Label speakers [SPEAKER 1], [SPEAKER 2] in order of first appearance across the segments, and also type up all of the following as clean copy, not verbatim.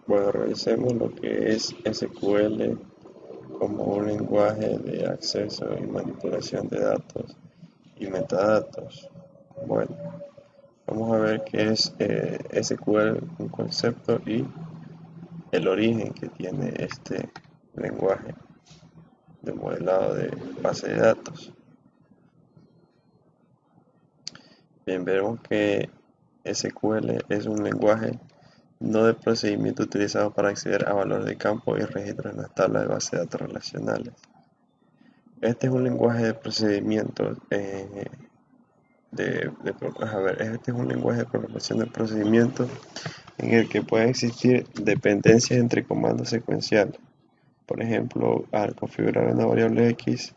[SPEAKER 1] Bueno, revisemos lo que es SQL como un lenguaje de acceso y manipulación de datos y metadatos. Bueno, vamos a ver qué es SQL, un concepto y el origen que tiene este lenguaje de modelado de base de datos. Bien, veremos que SQL es un lenguaje no de procedimiento utilizado para acceder a valores de campo y registros en las tablas de base de datos relacionales. Este es un lenguaje de procedimientos este es un lenguaje de programación de procedimientos en el que pueden existir dependencias entre comandos secuenciales. Por ejemplo, al configurar una variable X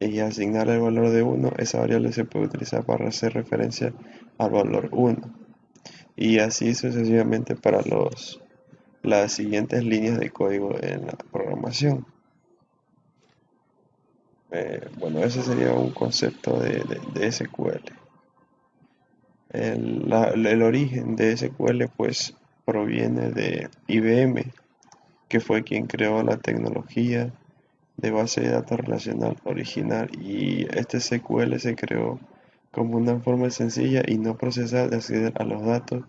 [SPEAKER 1] y asignar el valor de 1, esa variable se puede utilizar para hacer referencia al valor 1. Y así sucesivamente para las siguientes líneas de código en la programación. Bueno, ese sería un concepto de SQL. El origen de SQL pues proviene de IBM, que fue quien creó la tecnología de base de datos relacional original, y este SQL se creó como una forma sencilla y no procesada de acceder a los datos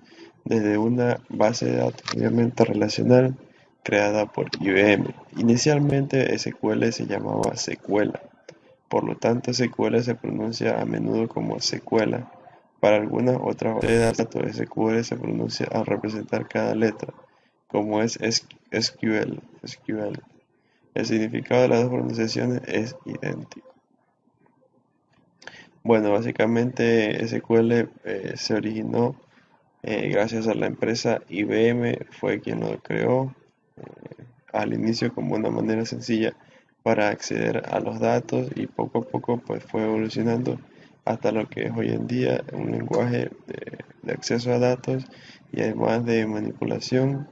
[SPEAKER 1] desde una base de datos obviamente relacional creada por IBM. Inicialmente SQL se llamaba secuela, por lo tanto SQL se pronuncia a menudo como secuela. Para algunas otras bases de datos, SQL se pronuncia al representar cada letra, como es SQL. El significado de las dos pronunciaciones es idéntico. Bueno, básicamente SQL se originó gracias a la empresa IBM, fue quien lo creó al inicio como una manera sencilla para acceder a los datos, y poco a poco pues fue evolucionando hasta lo que es hoy en día un lenguaje de acceso a datos y además de manipulación,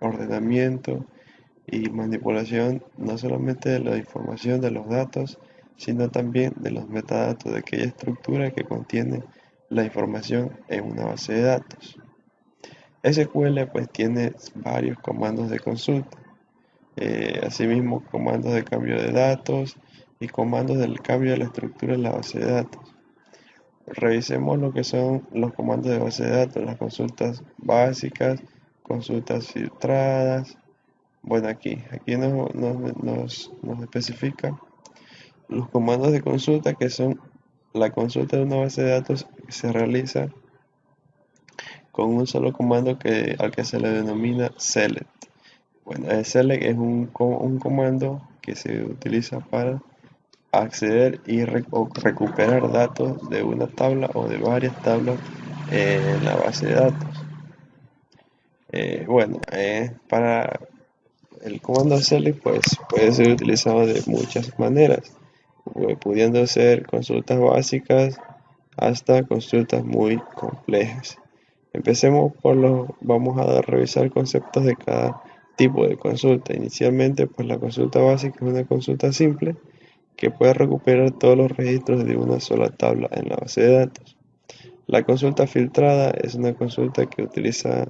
[SPEAKER 1] ordenamiento y manipulación no solamente de la información de los datos, sino también de los metadatos, de aquella estructura que contiene la información en una base de datos. SQL pues tiene varios comandos de consulta, asimismo comandos de cambio de datos y comandos del cambio de la estructura de la base de datos. Revisemos lo que son los comandos de base de datos, las consultas básicas, consultas filtradas. Bueno, aquí nos especifica los comandos de consulta, que son la consulta de una base de datos que se realiza con un solo comando al que se le denomina select. Bueno, el select es un comando que se utiliza para acceder o recuperar datos de una tabla o de varias tablas en la base de datos. Para el comando select pues puede ser utilizado de muchas maneras, pudiendo ser consultas básicas hasta consultas muy complejas. Vamos a revisar conceptos de cada tipo de consulta. Inicialmente, pues la consulta básica es una consulta simple que puede recuperar todos los registros de una sola tabla en la base de datos. La consulta filtrada es una consulta que utiliza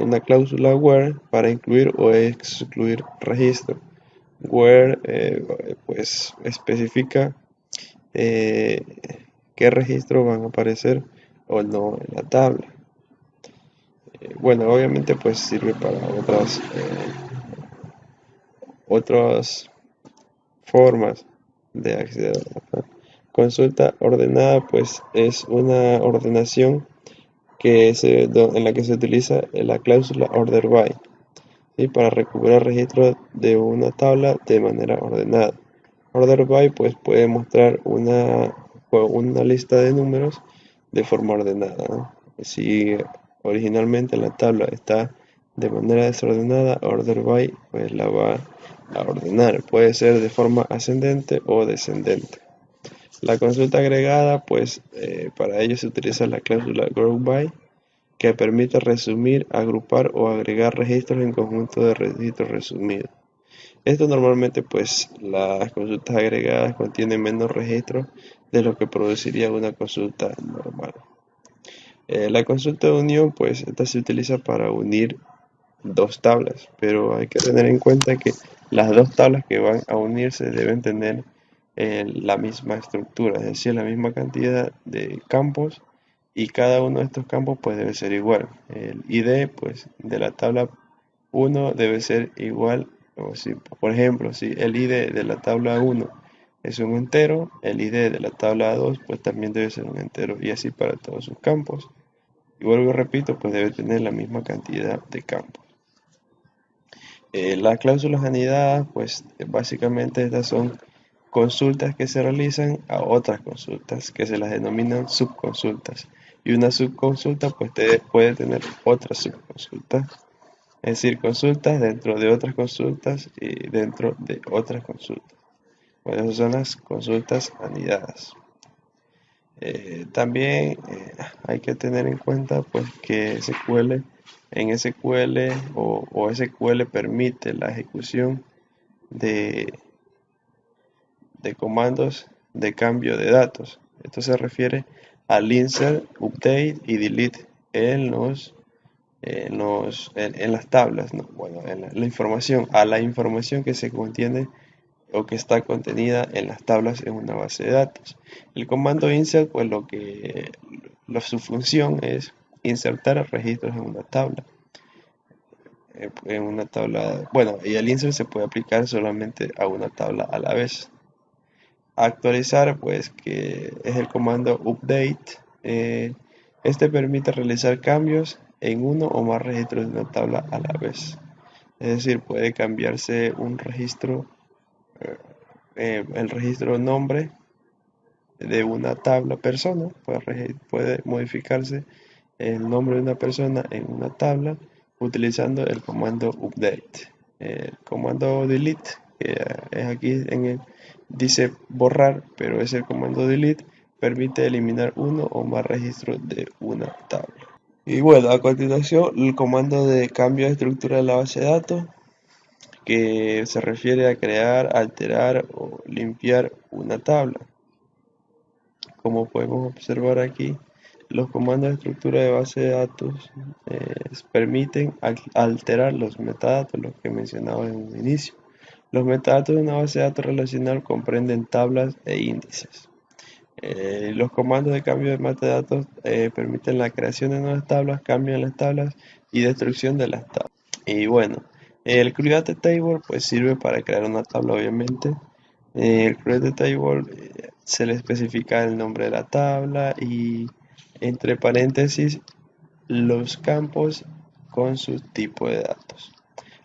[SPEAKER 1] una cláusula where para incluir o excluir registros. Where pues especifica eh, qué registros van a aparecer o no en la tabla. Bueno, obviamente pues sirve para otras formas de acceder a la consulta ordenada, pues es una ordenación en la que se utiliza la cláusula order by, ¿sí? Para recuperar registros de una tabla de manera ordenada. Order by pues puede mostrar una lista de números de forma ordenada, ¿no? Si originalmente la tabla está de manera desordenada, order by pues la va a ordenar. Puede ser de forma ascendente o descendente. La consulta agregada, pues para ello se utiliza la cláusula group by, que permite resumir, agrupar o agregar registros en conjunto de registros resumidos. Esto normalmente, pues las consultas agregadas contienen menos registros de lo que produciría una consulta normal. La consulta de unión, pues esta se utiliza para unir dos tablas, pero hay que tener en cuenta que las dos tablas que van a unirse deben tener la misma estructura, es decir, la misma cantidad de campos, y cada uno de estos campos pues debe ser igual. El ID pues de la tabla uno debe ser igual, o si, por ejemplo, si el ID de la tabla uno es un entero, el ID de la tabla 2 pues también debe ser un entero, y así para todos sus campos. Y vuelvo y repito, pues debe tener la misma cantidad de campos. Las cláusulas anidadas, pues básicamente estas son consultas que se realizan a otras consultas, que se las denominan subconsultas. Y una subconsulta pues puede tener otras subconsultas, es decir, consultas dentro de otras consultas y dentro de otras consultas. Bueno, esas son las consultas anidadas. También hay que tener en cuenta pues que en SQL o SQL permite la ejecución de, de comandos de cambio de datos. Esto se refiere al insert, update y delete en las tablas, ¿no? Bueno, en la información, a la información que se contiene o que está contenida en las tablas en una base de datos. El comando insert, pues su función es insertar registros en una tabla, bueno, y el insert se puede aplicar solamente a una tabla a la vez. Actualizar, pues que es el comando update. Este permite realizar cambios en uno o más registros de una tabla a la vez. Es decir, puede cambiarse un registro, el registro nombre de una tabla persona, puede modificarse el nombre de una persona en una tabla utilizando el comando update. El comando delete, que es aquí dice borrar, pero es el comando delete, permite eliminar uno o más registros de una tabla. Y bueno, a continuación el comando de cambio de estructura de la base de datos, que se refiere a crear, alterar o limpiar una tabla. Como podemos observar aquí, los comandos de estructura de base de datos permiten alterar los metadatos, los que mencionaba en un inicio. Los metadatos de una base de datos relacional comprenden tablas e índices. Los comandos de cambio de metadatos permiten la creación de nuevas tablas, cambio en las tablas y destrucción de las tablas. Y bueno, el create table pues sirve para crear una tabla, obviamente. El create table se le especifica el nombre de la tabla y entre paréntesis los campos con su tipo de datos.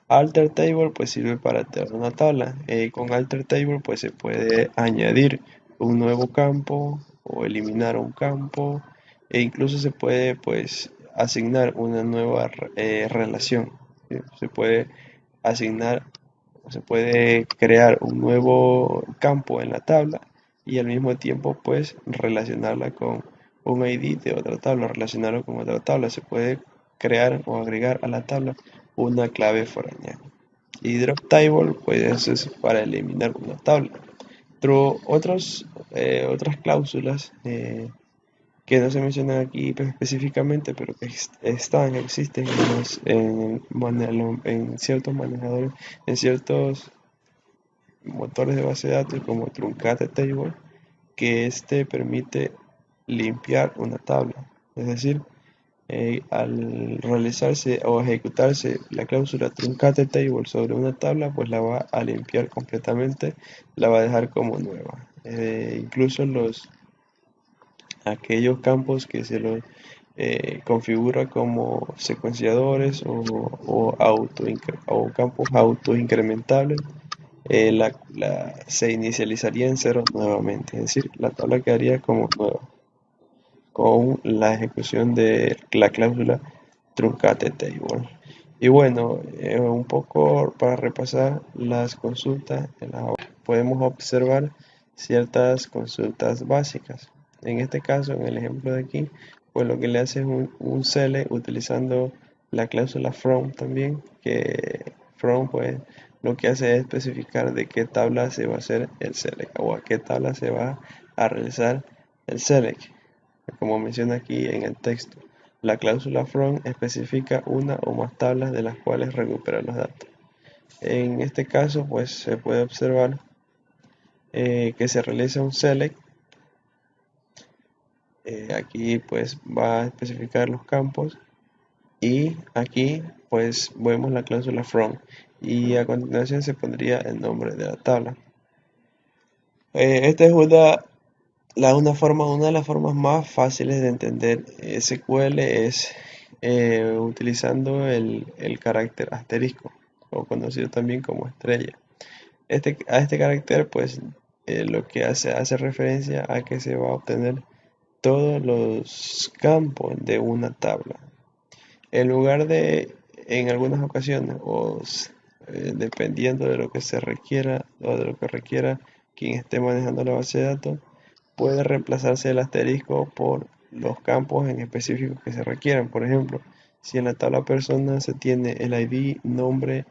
[SPEAKER 1] Alter table pues sirve para alterar una tabla. Con alter table pues se puede añadir un nuevo campo o eliminar un campo, e incluso se puede pues asignar una nueva relación. ¿Sí? Se puede asignar, se puede crear un nuevo campo en la tabla y al mismo tiempo pues relacionarla con un ID de otra tabla, relacionarlo con otra tabla. Se puede crear o agregar a la tabla una clave foránea. Y drop table pues es para eliminar una tabla. Otras cláusulas que no se mencionan aquí pues, específicamente, pero que existen en ciertos manejadores, en ciertos motores de base de datos como Truncate Table, que este permite limpiar una tabla. Es decir, al realizarse o ejecutarse la cláusula truncate table sobre una tabla, pues la va a limpiar completamente, la va a dejar como nueva. Incluso aquellos campos que se los configura como secuenciadores o campos autoincrementables, se inicializaría en cero nuevamente, es decir, la tabla quedaría como nueva con la ejecución de la cláusula truncate table. Y bueno, un poco para repasar las consultas, podemos observar ciertas consultas básicas. En este caso, en el ejemplo de aquí, pues lo que le hace es un select utilizando la cláusula from también, que from pues lo que hace es especificar de qué tabla se va a hacer el select o a qué tabla se va a realizar el select, como menciona aquí en el texto. La cláusula from especifica una o más tablas de las cuales recuperar los datos. En este caso, pues se puede observar que se realiza un select. Aquí pues va a especificar los campos y aquí pues vemos la cláusula from y a continuación se pondría el nombre de la tabla. Esta es una de las formas más fáciles de entender SQL es utilizando el carácter asterisco o conocido también como estrella. A este carácter pues lo que hace referencia a que se va a obtener todos los campos de una tabla. En lugar de, en algunas ocasiones, dependiendo de lo que se requiera o de lo que requiera quien esté manejando la base de datos, puede reemplazarse el asterisco por los campos en específico que se requieran. Por ejemplo, si en la tabla persona se tiene el ID, nombre,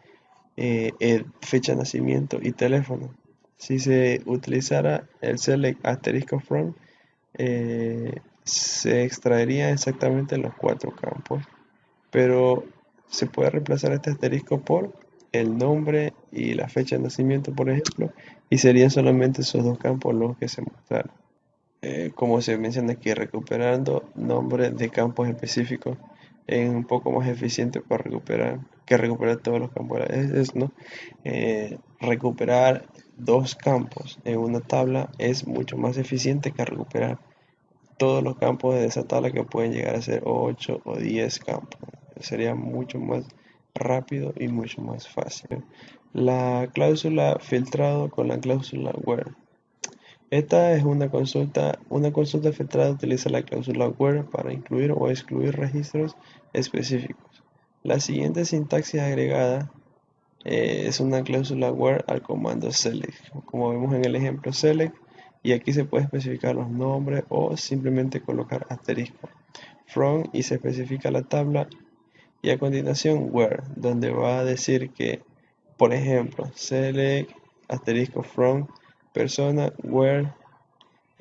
[SPEAKER 1] fecha de nacimiento y teléfono. Si se utilizara el select asterisco from, se extraerían exactamente los cuatro campos, pero se puede reemplazar este asterisco por el nombre y la fecha de nacimiento, por ejemplo, y serían solamente esos dos campos los que se mostraron. Como se menciona aquí, recuperando nombres de campos específicos es un poco más eficiente para recuperar todos los campos. ¿No? Recuperar dos campos en una tabla es mucho más eficiente que recuperar todos los campos de esa tabla, que pueden llegar a ser 8 o 10 campos. Sería mucho más rápido y mucho más fácil. La cláusula filtrado con la cláusula where. Esta es una consulta filtrada utiliza la cláusula where para incluir o excluir registros específicos. La siguiente sintaxis agregada es una cláusula where al comando select, como vemos en el ejemplo select, y aquí se puede especificar los nombres o simplemente colocar asterisco from y se especifica la tabla, y a continuación where, donde va a decir que, por ejemplo, select asterisco from persona where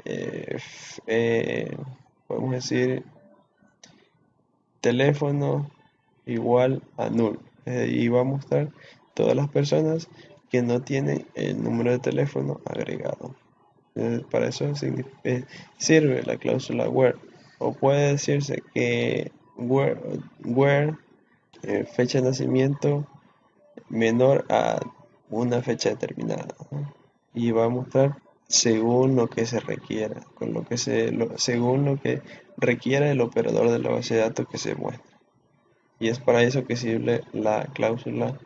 [SPEAKER 1] eh, eh, podemos decir teléfono igual a null, y va a mostrar todas las personas que no tienen el número de teléfono agregado. Para eso sirve la cláusula where, o puede decirse que where fecha de nacimiento menor a una fecha determinada, ¿no? Y va a mostrar según lo que se requiera, según lo que requiera el operador de la base de datos que se muestra. Y es para eso que sirve la cláusula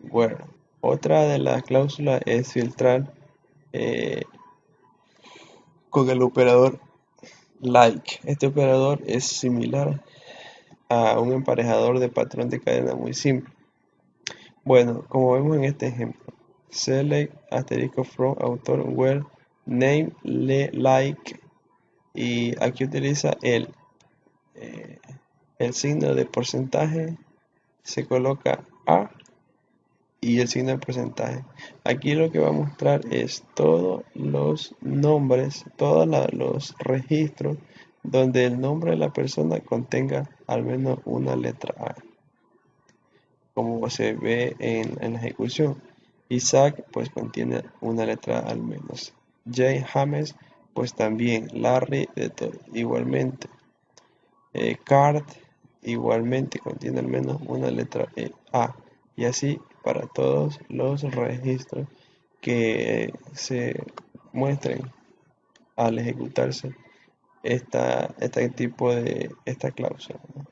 [SPEAKER 1] where. Otra de las cláusulas es filtrar eh, con el operador like. Este operador es similar a un emparejador de patrón de cadena muy simple. Bueno, como vemos en este ejemplo, select asterisco from autor where name like, y aquí utiliza el signo de porcentaje, se coloca A y el signo de porcentaje. Aquí lo que va a mostrar es todos los nombres, todos los registros donde el nombre de la persona contenga al menos una letra A, como se ve en la ejecución. Isaac pues contiene una letra al menos. Jay James pues también. Larry igualmente. Card igualmente contiene al menos una letra A. Y así para todos los registros que se muestren al ejecutarse este tipo de esta cláusula, ¿no?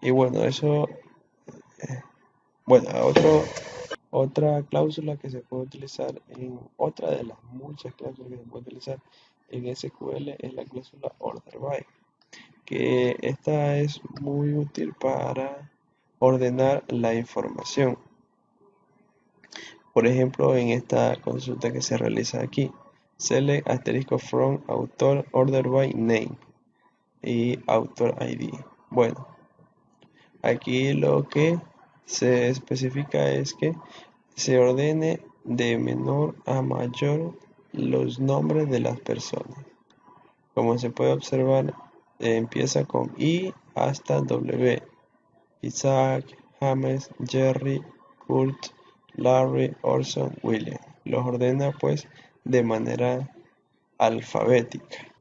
[SPEAKER 1] Y bueno, eso, bueno, otra cláusula que se puede utilizar otra de las muchas cláusulas que se puede utilizar en SQL es la cláusula order by, que esta es muy útil para ordenar la información. Por ejemplo, en esta consulta que se realiza aquí, select asterisco from autor order by name y autor ID. Bueno, aquí lo que se especifica es que se ordene de menor a mayor los nombres de las personas. Como se puede observar, empieza con I hasta W. Isaac, James, Jerry, Kurt, Larry, Orson, William. Los ordena pues de manera alfabética.